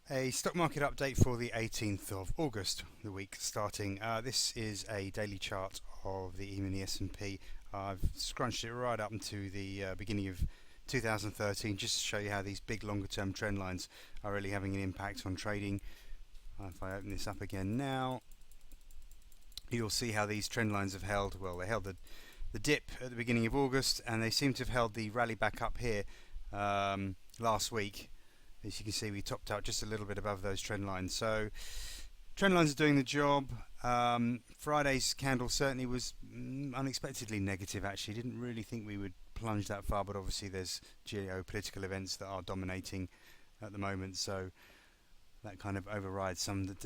A stock market update for the 18th of August, the week starting. This is a daily chart of the E-mini S&P. I've scrunched it right up into the beginning of 2013 just to show you how these big longer term trend lines are really having an impact on trading. If I open this up again now, you'll see how these trend lines have held. Well, they held the dip at the beginning of August, and they seem to have held the rally back up here last week. As you can see, we topped out just a little bit above those trend lines. So trend lines are doing the job. Friday's candle certainly was unexpectedly negative, actually. Didn't really think we would plunge that far, but obviously there's geopolitical events that are dominating at the moment, so that kind of overrides some of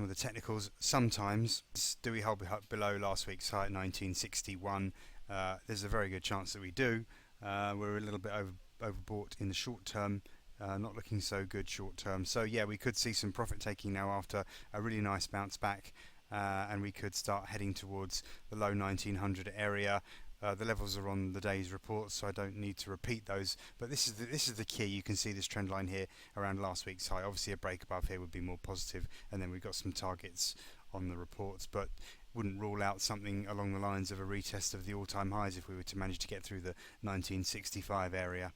the technicals sometimes. Do we hold below last week's high at 1961? There's a very good chance that we do. We're a little bit overbought in the short term. Not looking so good short term. So yeah, we could see some profit taking now after a really nice bounce back, and we could start heading towards the low 1900 area. The levels are on the day's reports, so I don't need to repeat those. But this is the key. You can see this trend line here around last week's high. Obviously, a break above here would be more positive, and then we've got some targets on the reports, but wouldn't rule out something along the lines of a retest of the all-time highs if we were to manage to get through the 1965 area.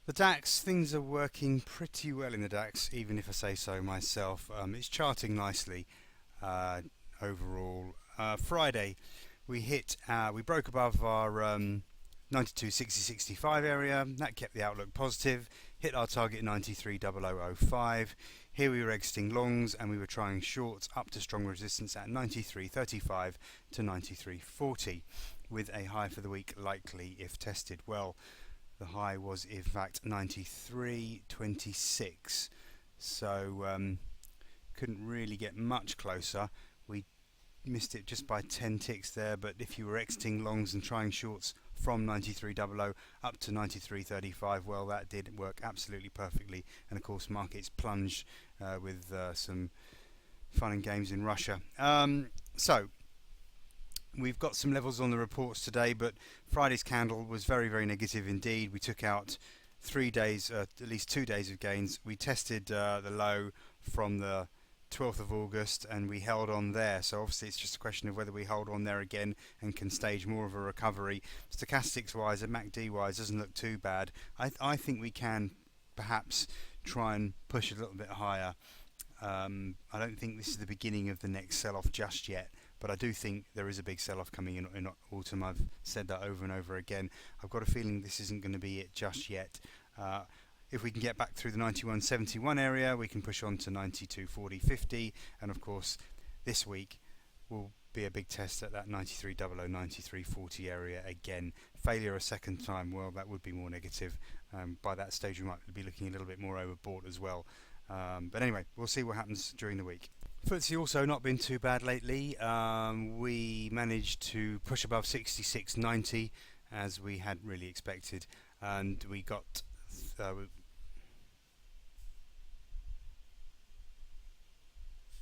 The DAX, things are working pretty well in the DAX, even if I say so myself. It's charting nicely overall. Friday, we broke above our 92.60-65 area. That kept the outlook positive. Hit our target 93.0005. Here we were exiting longs, and we were trying shorts up to strong resistance at 93.35 to 93.40, with a high for the week likely if tested well. The high was in fact 93.26, so couldn't really get much closer. We missed it just by 10 ticks there, but if you were exiting longs and trying shorts from 93.00 up to 93.35, well, that did work absolutely perfectly. And of course markets plunged with some fun and games in Russia. So we've got some levels on the reports today, but Friday's candle was very, very negative indeed. We took out 3 days, at least 2 days of gains. We tested the low from the 12th of August and we held on there. So obviously it's just a question of whether we hold on there again and can stage more of a recovery. Stochastics wise and MACD wise doesn't look too bad. I think we can perhaps try and push a little bit higher. I don't think this is the beginning of the next sell-off just yet, but I do think there is a big sell-off coming in autumn. I've said that over and over again. I've got a feeling this isn't going to be it just yet. If we can get back through the 91.71 area, we can push on to 92.40.50, and of course this week will be a big test at that 93.00, 93.40 area again. Failure a second time, well, that would be more negative. By that stage we might be looking a little bit more overbought as well. But anyway, we'll see what happens during the week. FTSE also not been too bad lately. We managed to push above 66.90 as we had really expected, and we got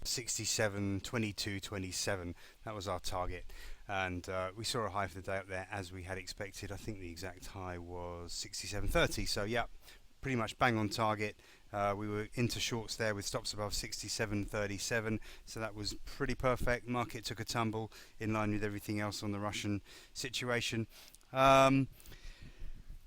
67.22.27. That was our target, and we saw a high for the day up there as we had expected. I think the exact high was 67.30. So yeah, pretty much bang on target. We were into shorts there with stops above 67.37, so that was pretty perfect. Market took a tumble in line with everything else on the Russian situation. We're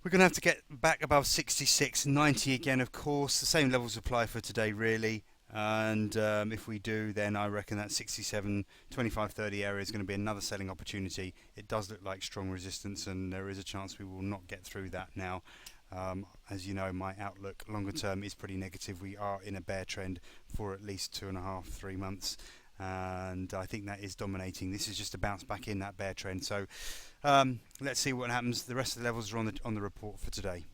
going to have to get back above 66.90 again, of course. The same levels apply for today, really. And if we do, then I reckon that 67.25.30 area is going to be another selling opportunity. It does look like strong resistance, and there is a chance we will not get through that now. As you know, my outlook longer term is pretty negative. We are in a bear trend for at least 2.5-3 months, and I think that is dominating. This is just a bounce back in that bear trend. So let's see what happens. The rest of the levels are on the report for today.